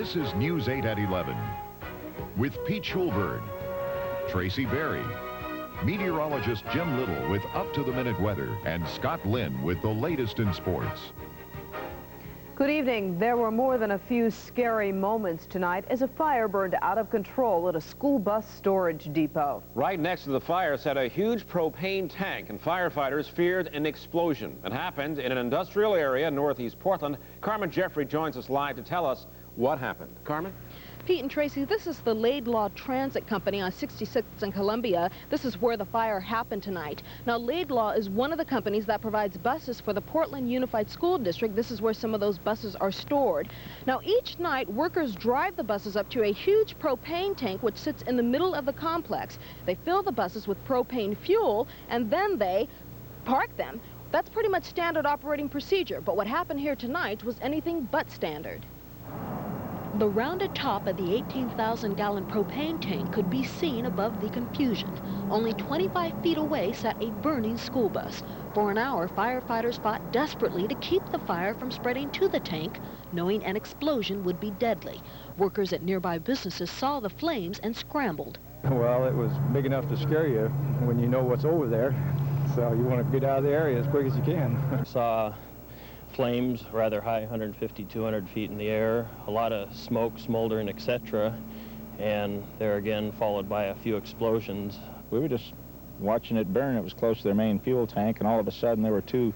This is News 8 at 11 with Pete Schulberg, Tracy Berry, meteorologist Jim Little with up-to-the-minute weather, and Scott Lynn with the latest in sports. Good evening. There were more than a few scary moments tonight as a fire burned out of control at a school bus storage depot. Right next to the fire sat a huge propane tank, and firefighters feared an explosion. It happened in an industrial area northeast Portland. Carmen Jeffrey joins us live to tell us what happened. Carmen? Pete and Tracy, this is the Laidlaw Transit Company on 66th and Columbia. This is where the fire happened tonight. Now, Laidlaw is one of the companies that provides buses for the Portland Unified School District. This is where some of those buses are stored. Now, each night, workers drive the buses up to a huge propane tank which sits in the middle of the complex. They fill the buses with propane fuel, and then they park them. That's pretty much standard operating procedure, but what happened here tonight was anything but standard. The rounded top of the 18,000-gallon propane tank could be seen above the confusion. Only 25 feet away sat a burning school bus. For an hour, firefighters fought desperately to keep the fire from spreading to the tank, knowing an explosion would be deadly. Workers at nearby businesses saw the flames and scrambled. Well, it was big enough to scare you when you know what's over there. So you want to get out of the area as quick as you can. Saw flames rather high, 150, 200 feet in the air, a lot of smoke, smoldering, etc. And there again followed by a few explosions. We were just watching it burn. It was close to their main fuel tank, and all of a sudden there were two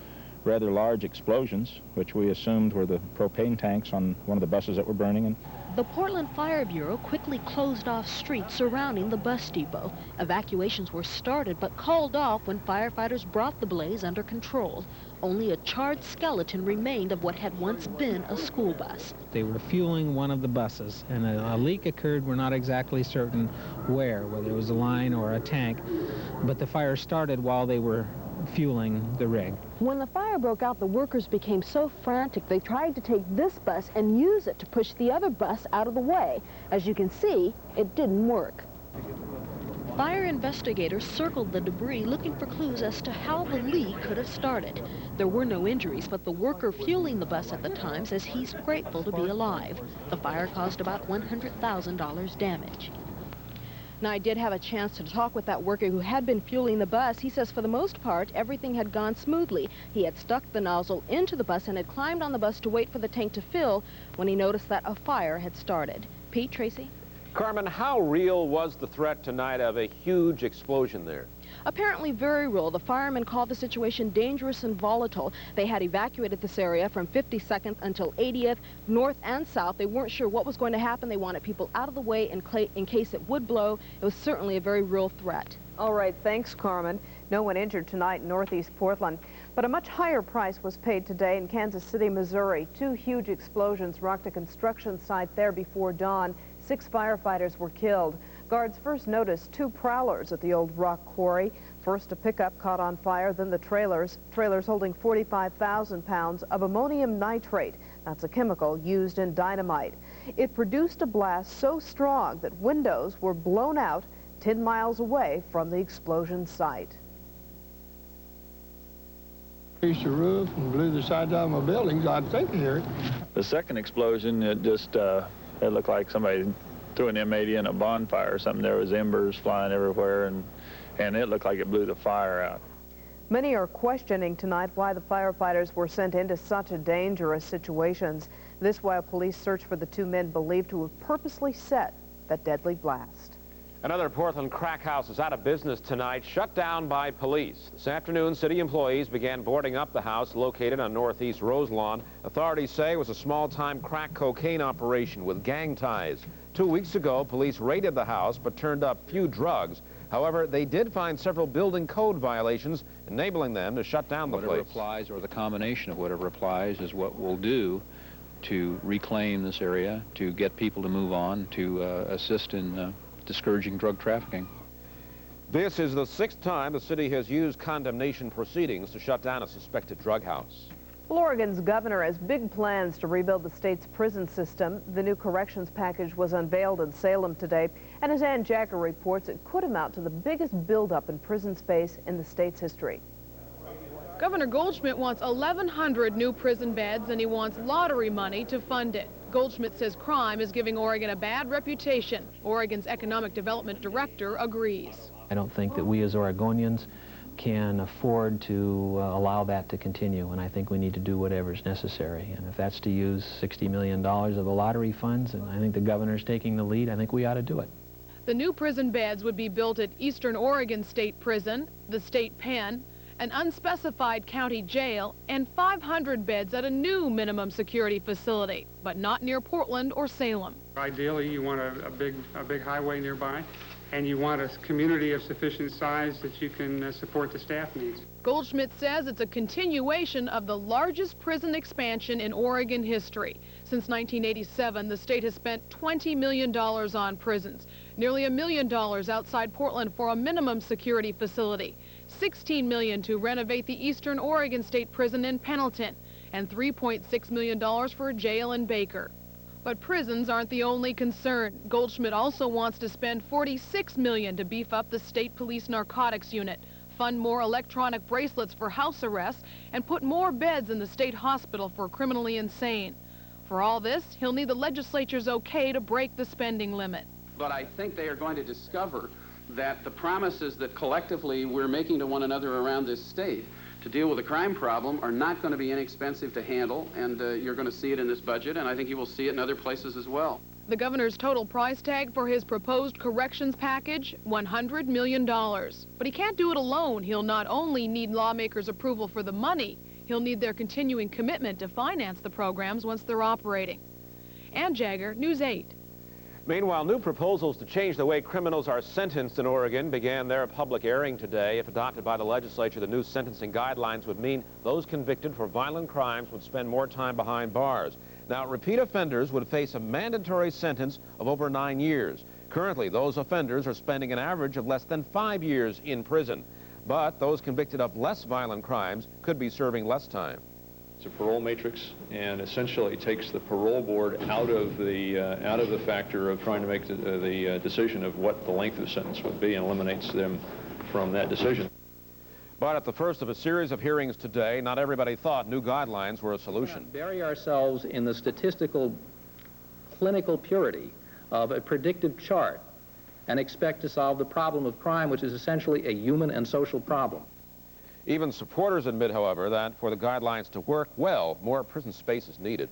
rather large explosions, which we assumed were the propane tanks on one of the buses that were burning. And the Portland Fire Bureau quickly closed off streets surrounding the bus depot. Evacuations were started but called off when firefighters brought the blaze under control. Only a charred skeleton remained of what had once been a school bus. They were fueling one of the buses, and a leak occurred. We're not exactly certain whether it was a line or a tank, but the fire started while they were fueling the rig. When the fire broke out, the workers became so frantic they tried to take this bus and use it to push the other bus out of the way. As you can see, it didn't work. Fire investigators circled the debris looking for clues as to how the leak could have started. There were no injuries, but the worker fueling the bus at the time says he's grateful to be alive. The fire caused about $100,000 damage. Now, I did have a chance to talk with that worker who had been fueling the bus. He says for the most part, everything had gone smoothly. He had stuck the nozzle into the bus and had climbed on the bus to wait for the tank to fill when he noticed that a fire had started. Pete, Tracy? Carmen, how real was the threat tonight of a huge explosion there? Apparently very real. The firemen called the situation dangerous and volatile. They had evacuated this area from 52nd until 80th, north and south. They weren't sure what was going to happen. They wanted people out of the way in case it would blow. It was certainly a very real threat. All right, thanks, Carmen. No one injured tonight in northeast Portland, but a much higher price was paid today in Kansas City, Missouri. Two huge explosions rocked a construction site there before dawn. 6 firefighters were killed. Guards first noticed 2 prowlers at the old rock quarry. First a pickup caught on fire, then the trailers holding 45,000 pounds of ammonium nitrate. That's a chemical used in dynamite. It produced a blast so strong that windows were blown out 10 miles away from the explosion site. Piece of roof and blew the sides out of my buildings. I'd think to hear it. the second explosion, it just it looked like somebody threw an M80 in a bonfire or something. There was embers flying everywhere, and it looked like it blew the fire out. Many are questioning tonight why the firefighters were sent into such a dangerous situations. This while police search for the 2 men believed to have purposely set that deadly blast. Another Portland crack house is out of business tonight, shut down by police. This afternoon, city employees began boarding up the house located on Northeast Roselawn. Authorities say it was a small-time crack cocaine operation with gang ties. 2 weeks ago, police raided the house but turned up few drugs. However, they did find several building code violations, enabling them to shut down the place. Whatever applies, or the combination of whatever applies, is what we'll do to reclaim this area, to get people to move on, to assist in discouraging drug trafficking. This is the 6th time the city has used condemnation proceedings to shut down a suspected drug house. Oregon's governor has big plans to rebuild the state's prison system. The new corrections package was unveiled in Salem today, and as Ann Jacker reports, it could amount to the biggest buildup in prison space in the state's history. Governor Goldschmidt wants 1,100 new prison beds, and he wants lottery money to fund it. Goldschmidt says crime is giving Oregon a bad reputation. Oregon's economic development director agrees. I don't think that we as Oregonians can afford to allow that to continue, and I think we need to do whatever is necessary. And if that's to use $60 million of the lottery funds, and I think the governor's taking the lead, I think we ought to do it. The new prison beds would be built at Eastern Oregon State Prison, the state pen, an unspecified county jail, and 500 beds at a new minimum security facility, but not near Portland or Salem. Ideally, you want a big highway nearby, and you want a community of sufficient size that you can support the staff needs. Goldschmidt says it's a continuation of the largest prison expansion in Oregon history. Since 1987, the state has spent $20 million on prisons, nearly $1 million outside Portland for a minimum security facility, $16 million to renovate the Eastern Oregon State Prison in Pendleton, and $3.6 million for a jail in Baker. But prisons aren't the only concern. Goldschmidt also wants to spend $46 million to beef up the state police narcotics unit, fund more electronic bracelets for house arrests, and put more beds in the state hospital for criminally insane. For all this, he'll need the legislature's okay to break the spending limit. But I think they are going to discover that the promises that collectively we're making to one another around this state to deal with the crime problem are not going to be inexpensive to handle, and you're going to see it in this budget, and I think you will see it in other places as well. The governor's total price tag for his proposed corrections package, $100 million. But he can't do it alone. He'll not only need lawmakers' approval for the money, he'll need their continuing commitment to finance the programs once they're operating. Ann Jagger, News 8. Meanwhile, new proposals to change the way criminals are sentenced in Oregon began their public airing today. If adopted by the legislature, the new sentencing guidelines would mean those convicted for violent crimes would spend more time behind bars. Now, repeat offenders would face a mandatory sentence of over 9 years. Currently, those offenders are spending an average of less than 5 years in prison. But those convicted of less violent crimes could be serving less time. It's a parole matrix, and essentially takes the parole board out of the factor of trying to make the decision of what the length of sentence would be, and eliminates them from that decision. But at the first of a series of hearings today, not everybody thought new guidelines were a solution. Bury ourselves in the statistical, clinical purity of a predictive chart and expect to solve the problem of crime, which is essentially a human and social problem. Even supporters admit, however, that for the guidelines to work well, more prison space is needed.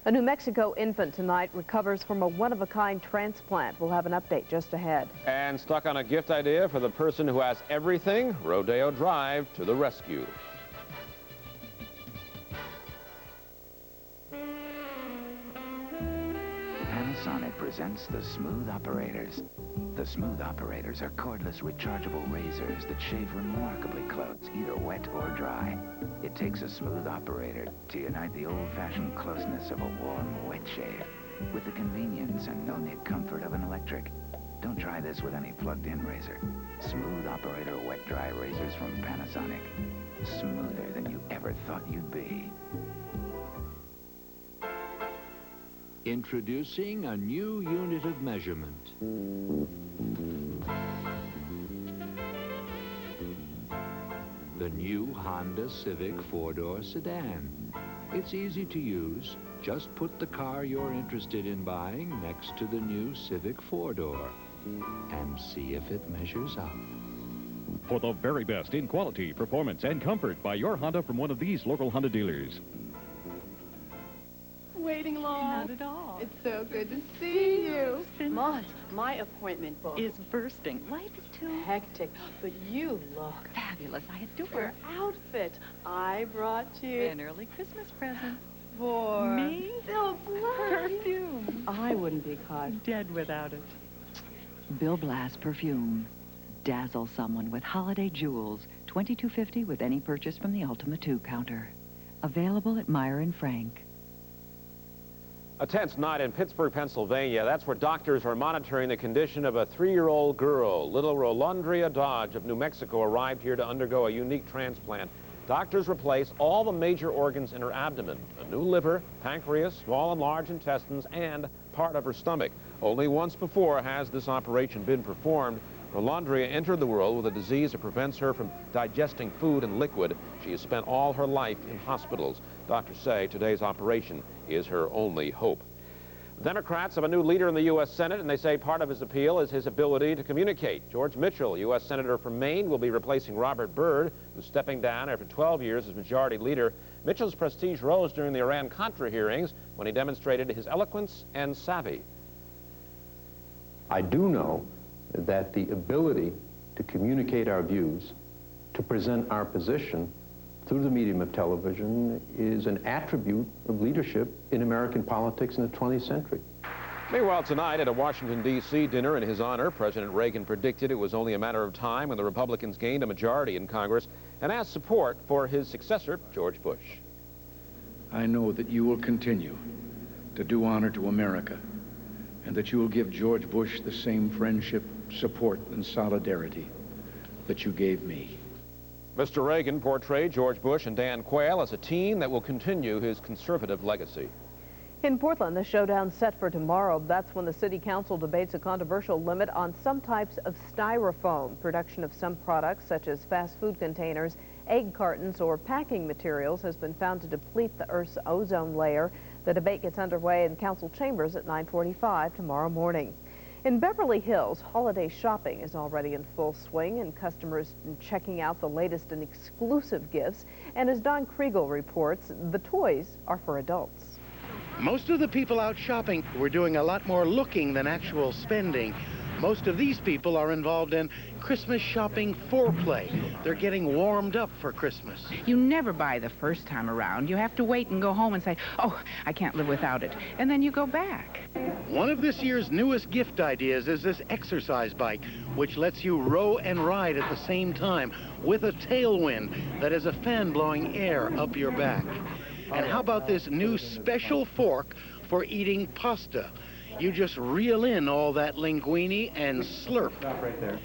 A New Mexico infant tonight recovers from a one-of-a-kind transplant. We'll have an update just ahead. And stuck on a gift idea for the person who has everything? Rodeo Drive to the rescue. Panasonic presents the Smooth Operators. The Smooth Operators are cordless rechargeable razors that shave remarkably close, either wet or dry. It takes a smooth operator to unite the old-fashioned closeness of a warm, wet shave with the convenience and no-nit comfort of an electric. Don't try this with any plugged-in razor. Smooth Operator wet-dry razors from Panasonic. Smoother than you ever thought you'd be. Introducing a new unit of measurement. The new Honda Civic four-door sedan. It's easy to use. Just put the car you're interested in buying next to the new Civic four-door and see if it measures up. For the very best in quality, performance, and comfort, buy your Honda from one of these local Honda dealers. Waiting long? Not at all. It's so good to see you. Mont, my appointment book is bursting. Life is too hectic, but you look fabulous. I adore your outfit. I brought you an early Christmas present. For me? Bill Blass. Perfume. I wouldn't be caught dead without it. Bill Blass perfume. Dazzle someone with holiday jewels. $22.50 with any purchase from the Ultima 2 counter. Available at Meyer and Frank. A tense night in Pittsburgh, Pennsylvania. That's where doctors are monitoring the condition of a 3-year-old girl. Little Rolandria Dodge of New Mexico arrived here to undergo a unique transplant. Doctors replaced all the major organs in her abdomen: a new liver, pancreas, small and large intestines, and part of her stomach. Only once before has this operation been performed. Rolandria entered the world with a disease that prevents her from digesting food and liquid. She has spent all her life in hospitals. Doctors say today's operation is her only hope. The Democrats have a new leader in the U.S. Senate, and they say part of his appeal is his ability to communicate. George Mitchell, U.S. Senator from Maine, will be replacing Robert Byrd, who's stepping down after 12 years as majority leader. Mitchell's prestige rose during the Iran-Contra hearings when he demonstrated his eloquence and savvy. I do know that the ability to communicate our views, to present our position through the medium of television is an attribute of leadership in American politics in the 20th century. Meanwhile, tonight at a Washington, D.C. dinner in his honor, President Reagan predicted it was only a matter of time when the Republicans gained a majority in Congress and asked support for his successor, George Bush. I know that you will continue to do honor to America and that you will give George Bush the same friendship, support, and solidarity that you gave me. Mr. Reagan portrayed George Bush and Dan Quayle as a team that will continue his conservative legacy. In Portland, the showdown's set for tomorrow. That's when the city council debates a controversial limit on some types of styrofoam. Production of some products, such as fast food containers, egg cartons, or packing materials, has been found to deplete the Earth's ozone layer. The debate gets underway in council chambers at 9:45 tomorrow morning. In Beverly Hills, holiday shopping is already in full swing, and customers checking out the latest and exclusive gifts. And as Don Kriegel reports, the toys are for adults. Most of the people out shopping were doing a lot more looking than actual spending. Most of these people are involved in Christmas shopping foreplay. They're getting warmed up for Christmas. You never buy the first time around. You have to wait and go home and say, oh, I can't live without it. And then you go back. One of this year's newest gift ideas is this exercise bike, which lets you row and ride at the same time with a tailwind that has a fan blowing air up your back. And how about this new special fork for eating pasta? You just reel in all that linguine and slurp. Stop right there.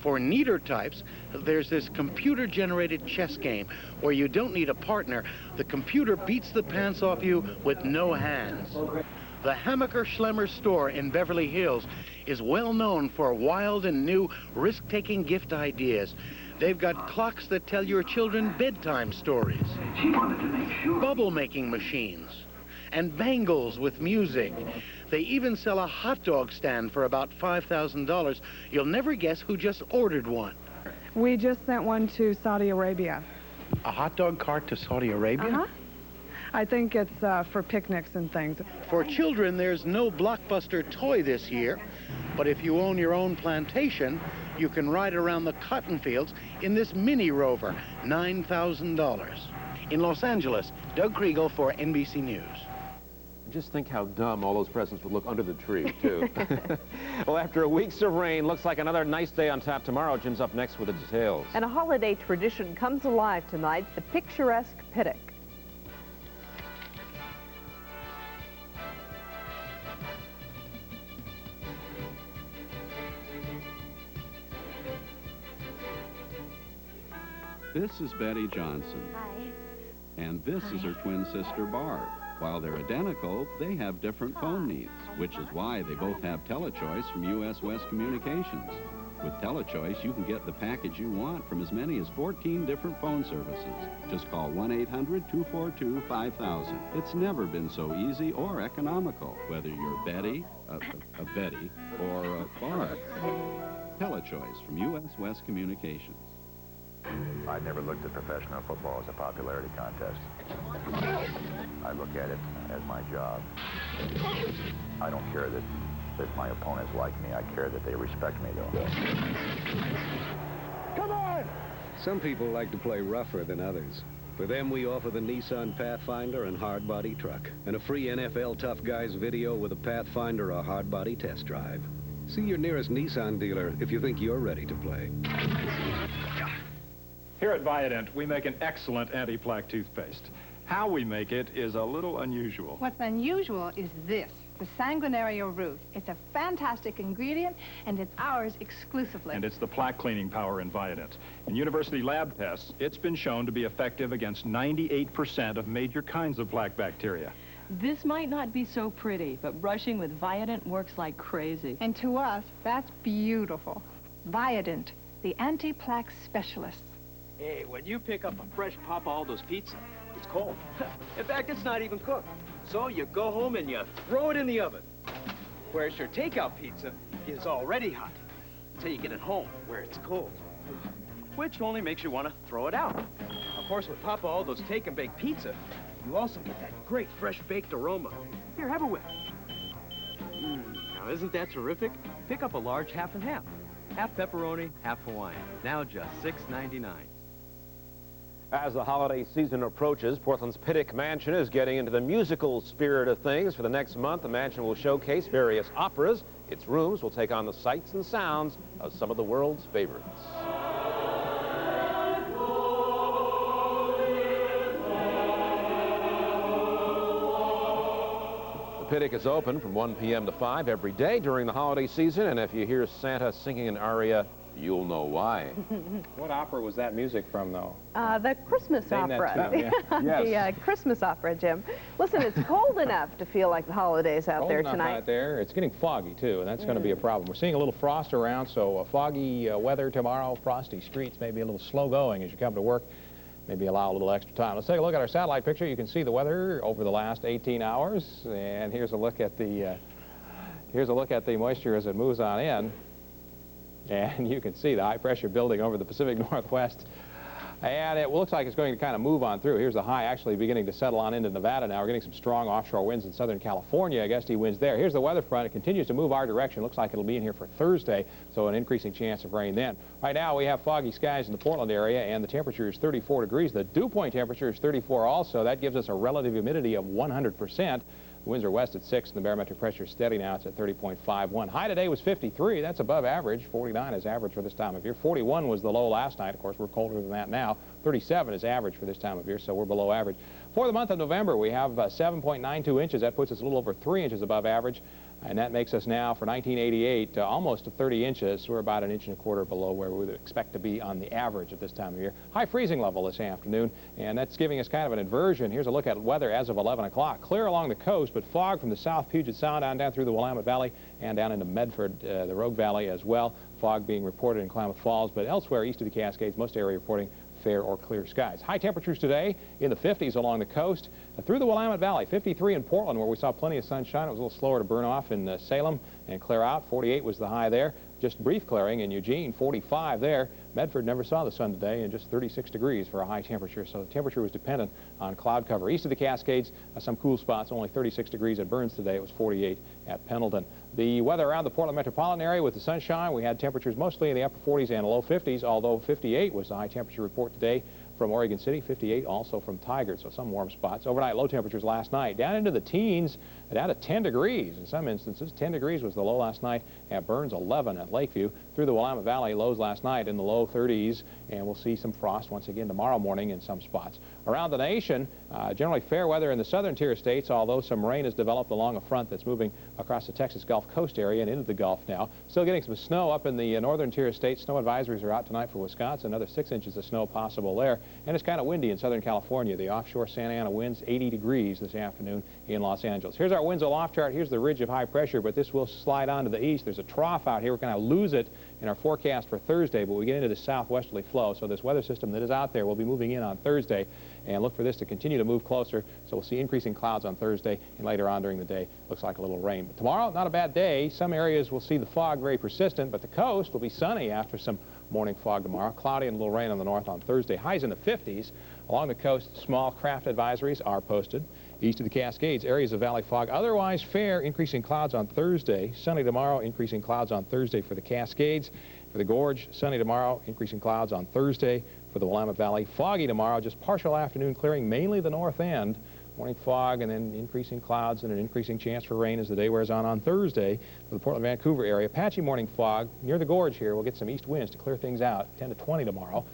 For neater types, there's this computer-generated chess game where you don't need a partner. The computer beats the pants off you with no hands. The Hammaker Schlemmer store in Beverly Hills is well known for wild and new risk-taking gift ideas. They've got clocks that tell your children bedtime stories. She wanted to make sure. Bubble-making machines. And bangles with music. They even sell a hot dog stand for about $5,000. You'll never guess who just ordered one. We just sent one to Saudi Arabia. A hot dog cart to Saudi Arabia? Uh-huh. I think it's for picnics and things. For children, there's no blockbuster toy this year. But if you own your own plantation, you can ride around the cotton fields in this mini rover, $9,000. In Los Angeles, Doug Kriegel for NBC News. Just think how dumb all those presents would look under the tree, too. Well, after weeks of rain, looks like another nice day on tap tomorrow. Jim's up next with the details. And a holiday tradition comes alive tonight, the picturesque picnic. This is Betty Johnson. Hi. And this is her twin sister, Barb. While they're identical, they have different phone needs, which is why they both have TeleChoice from U.S. West Communications. With TeleChoice, you can get the package you want from as many as 14 different phone services. Just call 1-800-242-5000. It's never been so easy or economical, whether you're Betty, Betty, or Barb. TeleChoice from U.S. West Communications. I never looked at professional football as a popularity contest. I look at it as my job. I don't care that my opponents like me. I care that they respect me, though. Come on! Some people like to play rougher than others. For them, we offer the Nissan Pathfinder and hard-body truck, and a free NFL Tough Guys video with a Pathfinder or hard-body test drive. See your nearest Nissan dealer if you think you're ready to play. Here at Viadent, we make an excellent anti-plaque toothpaste. How we make it is a little unusual. What's unusual is this, the Sanguinario root. It's a fantastic ingredient, and it's ours exclusively. And it's the plaque cleaning power in Viadent. In university lab tests, it's been shown to be effective against 98% of major kinds of plaque bacteria. This might not be so pretty, but brushing with Viadent works like crazy. And to us, that's beautiful. Viadent, the anti-plaque specialists. Hey, when you pick up a fresh Papa Aldo's pizza, it's cold. In fact, it's not even cooked. So you go home and you throw it in the oven. Whereas your takeout pizza is already hot until you get it home where it's cold, which only makes you want to throw it out. Of course, with Papa Aldo's Take and Bake Pizza, you also get that great fresh baked aroma. Here, have a whiff. Now, isn't that terrific? Pick up a large half and half. Half pepperoni, half Hawaiian. Now just $6.99. As the holiday season approaches, Portland's Pittick Mansion is getting into the musical spirit of things. For the next month, the mansion will showcase various operas. Its rooms will take on the sights and sounds of some of the world's favorites. The Pittick is open from 1 p.m. to 5 every day during the holiday season, and if you hear Santa singing an aria, you'll know why. What opera was that music from, though? The Christmas opera. Yes. The Christmas opera, Jim. Listen, it's cold enough to feel like the holidays out there tonight. Out there. It's getting foggy, too, and that's going to be a problem. We're seeing a little frost around, so foggy weather tomorrow, frosty streets, maybe a little slow going as you come to work. Maybe allow a little extra time. Let's take a look at our satellite picture. You can see the weather over the last 18 hours, and here's a look at the moisture as it moves on in. And you can see the high pressure building over the Pacific Northwest. And it looks like it's going to kind of move on through. Here's the high actually beginning to settle on into Nevada now. We're getting some strong offshore winds in Southern California. Gusty winds there. Here's the weather front. It continues to move our direction. Looks like it'll be in here for Thursday, so an increasing chance of rain then. Right now we have foggy skies in the Portland area, and the temperature is 34 degrees. The dew point temperature is 34 also. That gives us a relative humidity of 100%. The winds are west at 6, and the barometric pressure is steady now. It's at 30.51. High today was 53. That's above average. 49 is average for this time of year. 41 was the low last night. Of course, we're colder than that now. 37 is average for this time of year, so we're below average. For the month of November, we have 7.92 inches. That puts us a little over 3 inches above average, and that makes us now, for 1988, almost to 30 inches. We're about 1.25 inches below where we would expect to be on the average at this time of year. High freezing level this afternoon, and that's giving us kind of an inversion. Here's a look at weather as of 11 o'clock. Clear along the coast, but fog from the South Puget Sound on down through the Willamette Valley and down into Medford, the Rogue Valley as well. Fog being reported in Klamath Falls, but elsewhere east of the Cascades, most area reporting fair or clear skies. High temperatures today in the 50s along the coast. Through the Willamette Valley, 53 in Portland where we saw plenty of sunshine. It was a little slower to burn off in Salem and clear out. 48 was the high there. Just brief clearing in Eugene, 45 there. Medford never saw the sun today, and just 36 degrees for a high temperature. So the temperature was dependent on cloud cover. East of the Cascades, some cool spots, only 36 degrees at Burns today. It was 48 at Pendleton. The weather around the Portland metropolitan area with the sunshine, we had temperatures mostly in the upper 40s and low 50s, although 58 was the high temperature report today from Oregon City, 58 also from Tigard, so some warm spots. Overnight low temperatures last night down into the teens, down to 10 degrees in some instances. 10 degrees was the low last night at Burns, 11 at Lakeview. Through the Willamette Valley, lows last night in the low 30s, and we'll see some frost once again tomorrow morning in some spots. Around the nation, generally fair weather in the southern tier states, although some rain has developed along a front that's moving across the Texas Gulf Coast area and into the Gulf now. Still getting some snow up in the northern tier states. Snow advisories are out tonight for Wisconsin. Another 6 inches of snow possible there. And it's kind of windy in Southern California. The offshore Santa Ana winds 80 degrees this afternoon in Los Angeles. Here's our winds aloft chart. Here's the ridge of high pressure, but this will slide on to the east. There's a trough out here. We're going to lose it in our forecast for Thursday, but we get into the southwesterly flow. So this weather system that is out there will be moving in on Thursday, and look for this to continue to move closer. So we'll see increasing clouds on Thursday, and later on during the day, looks like a little rain. But tomorrow, not a bad day. Some areas will see the fog very persistent, but the coast will be sunny after some morning fog tomorrow. Cloudy and a little rain on the north on Thursday. Highs in the 50s. Along the coast, small craft advisories are posted. East of the Cascades, areas of valley fog. Otherwise fair, increasing clouds on Thursday. Sunny tomorrow, increasing clouds on Thursday for the Cascades. For the Gorge, sunny tomorrow, increasing clouds on Thursday. For the Willamette Valley, foggy tomorrow, just partial afternoon clearing, mainly the north end. Morning fog and then increasing clouds and an increasing chance for rain as the day wears on Thursday. For the Portland-Vancouver area, patchy morning fog near the Gorge here. We'll get some east winds to clear things out, 10 to 20 tomorrow.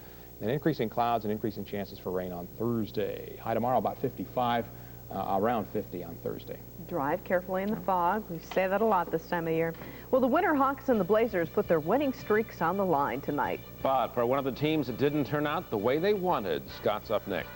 And increasing clouds and increasing chances for rain on Thursday. High tomorrow about 55, around 50 on Thursday. Drive carefully in the fog. We say that a lot this time of year. Well, the Winterhawks and the Blazers put their winning streaks on the line tonight. But for one of the teams that didn't turn out the way they wanted, Scott's up next.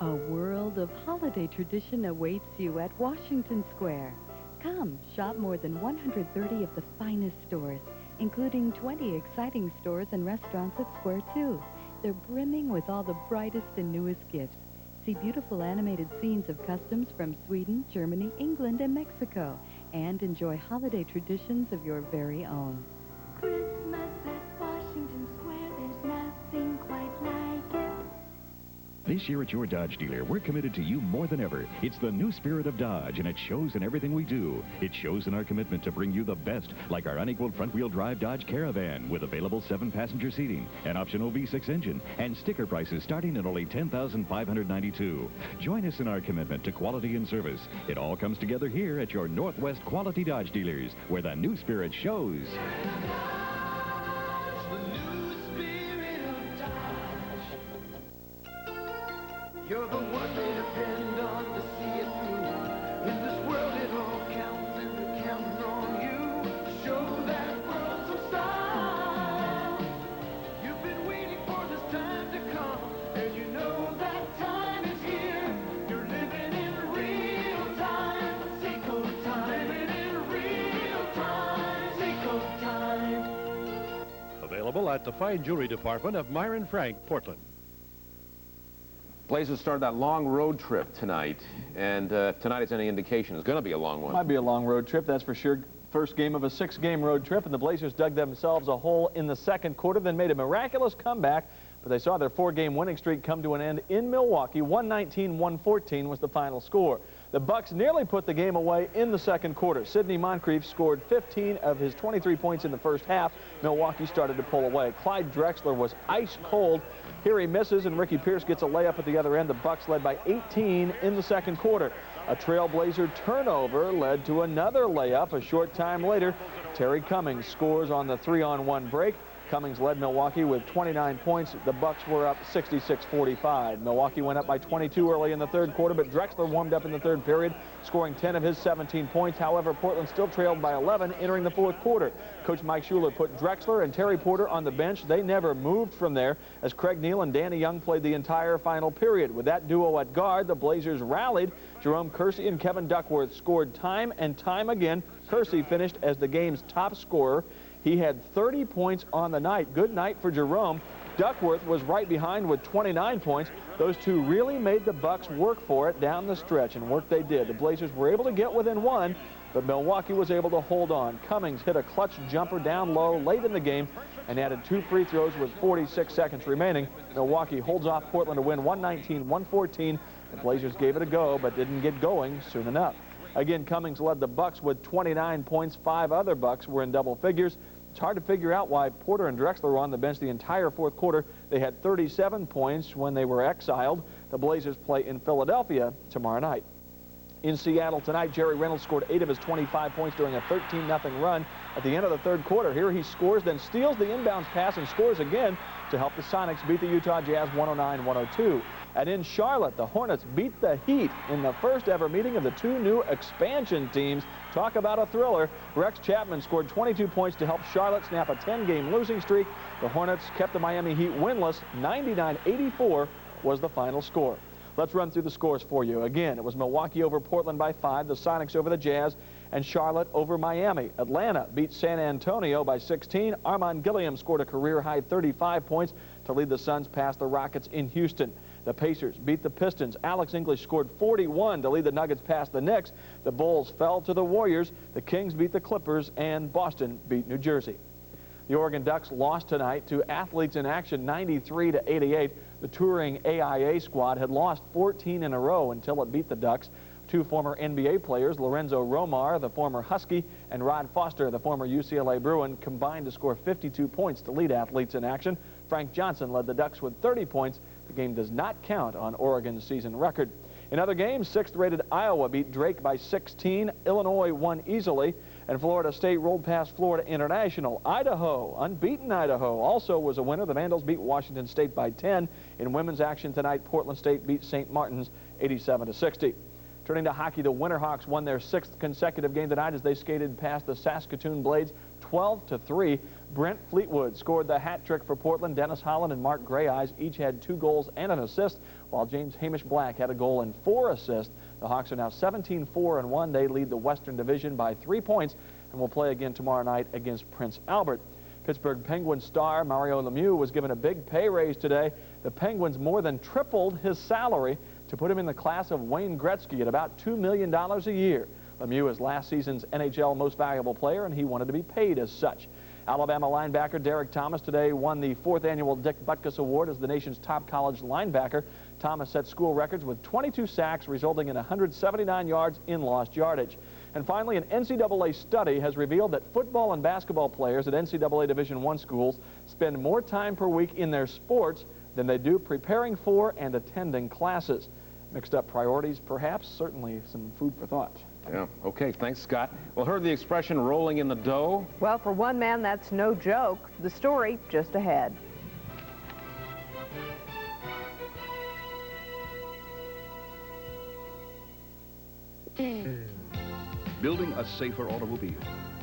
A world of holiday tradition awaits you at Washington Square. Come, shop more than 130 of the finest stores, including 20 exciting stores and restaurants at Square 2. They're brimming with all the brightest and newest gifts. See beautiful animated scenes of customs from Sweden, Germany, England, and Mexico, and enjoy holiday traditions of your very own. Christmas at Washington Square, there's nothing quite like it. This year at your Dodge dealer, we're committed to you more than ever. It's the new spirit of Dodge, and it shows in everything we do. It shows in our commitment to bring you the best, like our unequaled front-wheel drive Dodge Caravan with available 7-passenger seating, an optional V6 engine, and sticker prices starting at only $10,592. Join us in our commitment to quality and service. It all comes together here at your Northwest Quality Dodge dealers, where the new spirit shows. You're the one they depend on to see it through. In this world it all counts and they're counting on you. Show that world some style. You've been waiting for this time to come, and you know that time is here. You're living in real time. Seco time. Living in real time. Seco time. Available at the Fine Jewelry Department of Myron Frank, Portland. Blazers started that long road trip tonight, and tonight is any indication it's going to be a long one. Might be a long road trip, that's for sure. First game of a 6-game road trip, and the Blazers dug themselves a hole in the second quarter, then made a miraculous comeback, but they saw their 4-game winning streak come to an end in Milwaukee. 119-114 was the final score. The Bucks nearly put the game away in the second quarter. Sidney Moncrief scored 15 of his 23 points in the first half. Milwaukee started to pull away. Clyde Drexler was ice cold. Here he misses, and Ricky Pierce gets a layup at the other end. The Bucks led by 18 in the second quarter. A Trailblazer turnover led to another layup a short time later. Terry Cummings scores on the 3-on-1 break. Cummings led Milwaukee with 29 points. The Bucks were up 66-45. Milwaukee went up by 22 early in the third quarter, but Drexler warmed up in the third period, scoring 10 of his 17 points. However, Portland still trailed by 11 entering the fourth quarter. Coach Mike Schuler put Drexler and Terry Porter on the bench. They never moved from there as Craig Neal and Danny Young played the entire final period. With that duo at guard, the Blazers rallied. Jerome Kersey and Kevin Duckworth scored time and time again. Kersey finished as the game's top scorer. He had 30 points on the night. Good night for Jerome. Duckworth was right behind with 29 points. Those two really made the Bucks work for it down the stretch, and work they did. The Blazers were able to get within one, but Milwaukee was able to hold on. Cummings hit a clutch jumper down low late in the game and added 2 free throws with 46 seconds remaining. Milwaukee holds off Portland to win 119-114. The Blazers gave it a go, but didn't get going soon enough. Again, Cummings led the Bucks with 29 points. 5 other Bucks were in double figures. It's hard to figure out why Porter and Drexler were on the bench the entire fourth quarter. They had 37 points when they were exiled. The Blazers play in Philadelphia tomorrow night. In Seattle tonight, Jerry Reynolds scored 8 of his 25 points during a 13-0 run at the end of the third quarter. Here he scores, then steals the inbounds pass and scores again to help the Sonics beat the Utah Jazz 109-102. And in Charlotte, the Hornets beat the Heat in the first ever meeting of the 2 new expansion teams. Talk about a thriller. Rex Chapman scored 22 points to help Charlotte snap a 10-game losing streak. The Hornets kept the Miami Heat winless. 99-84 was the final score. Let's run through the scores for you. Again, it was Milwaukee over Portland by 5, the Sonics over the Jazz, and Charlotte over Miami. Atlanta beat San Antonio by 16. Armand Gilliam scored a career-high 35 points to lead the Suns past the Rockets in Houston. The Pacers beat the Pistons. Alex English scored 41 to lead the Nuggets past the Knicks. The Bulls fell to the Warriors. The Kings beat the Clippers, and Boston beat New Jersey. The Oregon Ducks lost tonight to Athletes in Action 93-88. The touring AIA squad had lost 14 in a row until it beat the Ducks. 2 former NBA players, Lorenzo Romar, the former Husky, and Rod Foster, the former UCLA Bruin, combined to score 52 points to lead Athletes in Action. Frank Johnson led the Ducks with 30 points. The game does not count on Oregon's season record. In other games, 6th-rated Iowa beat Drake by 16. Illinois won easily, and Florida State rolled past Florida International. Idaho, unbeaten Idaho, also was a winner. The Vandals beat Washington State by 10. In women's action tonight, Portland State beat St. Martin's 87-60. Turning to hockey, the Winterhawks won their 6th consecutive game tonight as they skated past the Saskatoon Blades 12-3. Brent Fleetwood scored the hat trick for Portland. Dennis Holland and Mark Greyeyes each had 2 goals and an assist, while James Hamish Black had a goal and 4 assists. The Hawks are now 17-4-1. They lead the Western Division by 3 points and will play again tomorrow night against Prince Albert. Pittsburgh Penguins star Mario Lemieux was given a big pay raise today. The Penguins more than tripled his salary to put him in the class of Wayne Gretzky at about $2 million a year. Lemieux is last season's NHL Most Valuable Player, and he wanted to be paid as such. Alabama linebacker Derek Thomas today won the 4th annual Dick Butkus Award as the nation's top college linebacker. Thomas set school records with 22 sacks, resulting in 179 yards in lost yardage. And finally, an NCAA study has revealed that football and basketball players at NCAA Division I schools spend more time per week in their sports than they do preparing for and attending classes. Mixed up priorities, perhaps, certainly some food for thought. Yeah, okay, thanks, Scott. Well, heard the expression rolling in the dough? Well, for one man, that's no joke. The story just ahead. Building a safer automobile,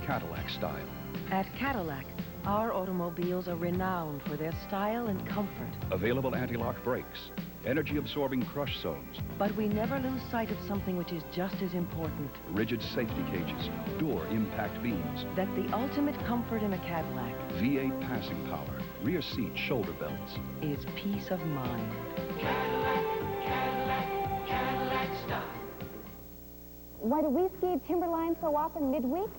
Cadillac style. At Cadillac, our automobiles are renowned for their style and comfort. Available anti-lock brakes, energy-absorbing crush zones, But we never lose sight of something which is just as important. rigid safety cages, door impact beams, That the ultimate comfort in a Cadillac V8 passing power, rear seat shoulder belts. is peace of mind. Cadillac style. Why do we ski Timberline so often midweek?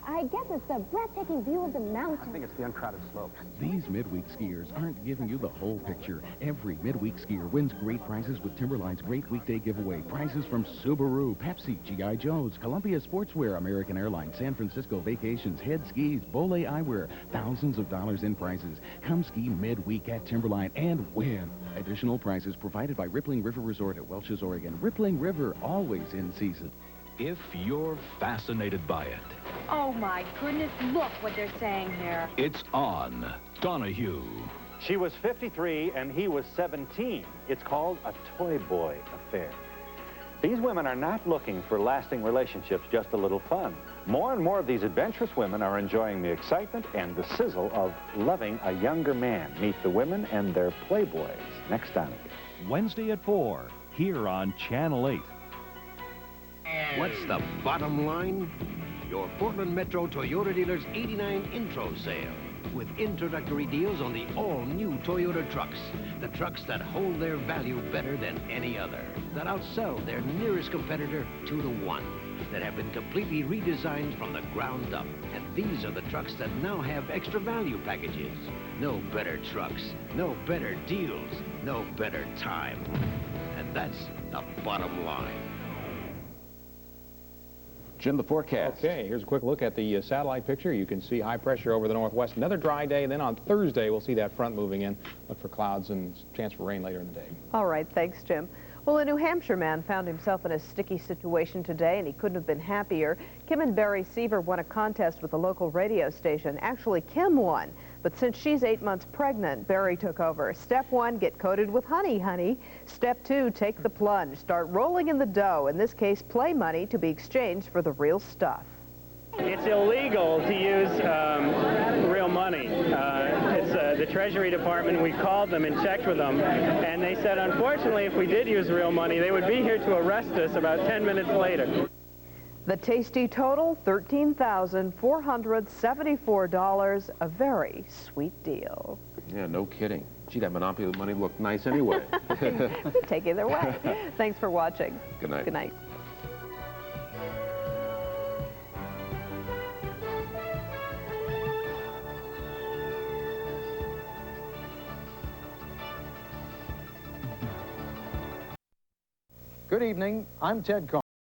I guess it's the breathtaking view of the mountains. I think it's the uncrowded slopes. These midweek skiers aren't giving you the whole picture. Every midweek skier wins great prizes with Timberline's great weekday giveaway. Prizes from Subaru, Pepsi, G.I. Joe's, Columbia Sportswear, American Airlines, San Francisco Vacations, Head Skis, Bolé Eyewear. Thousands of dollars in prizes. Come ski midweek at Timberline and win. Additional prizes provided by Rippling River Resort at Welch's, Oregon. Rippling River, always in season. If you're fascinated by it, Oh my goodness, look what they're saying here. it's on Donahue. She was 53 and he was 17. It's called a toy boy affair. These women are not looking for lasting relationships, just a little fun. More and more of these adventurous women are enjoying the excitement and the sizzle of loving a younger man. Meet the women and their playboys. Next on Wednesday at 4, here on Channel 8. What's the bottom line? Your Portland Metro Toyota dealer's 89 intro sale with introductory deals on the all-new Toyota trucks. The trucks that hold their value better than any other, that outsell their nearest competitor 2-to-1, that have been completely redesigned from the ground up. And these are the trucks that now have extra value packages. No better trucks, no better deals, no better time. And that's the bottom line. Jim, the forecast. Okay, here's a quick look at the satellite picture. You can see high pressure over the northwest. Another dry day. Then on Thursday, we'll see that front moving in. Look for clouds and chance for rain later in the day. All right, thanks, Jim. Well, a New Hampshire man found himself in a sticky situation today, and he couldn't have been happier. Kim and Barry Seaver won a contest with a local radio station. Actually, Kim won, but since she's 8 months pregnant, Barry took over. Step 1, get coated with honey, honey. Step 2, take the plunge. Start rolling in the dough, in this case, play money, to be exchanged for the real stuff. It's illegal to use real money. It's the Treasury Department. We called them and checked with them, and they said, unfortunately, if we did use real money, they would be here to arrest us about 10 minutes later. The tasty total, $13,474. A very sweet deal. Yeah, no kidding. Gee, that Monopoly money looked nice anyway. Take either way. Thanks for watching. Good night. Good night. Good evening. I'm Ted Carr.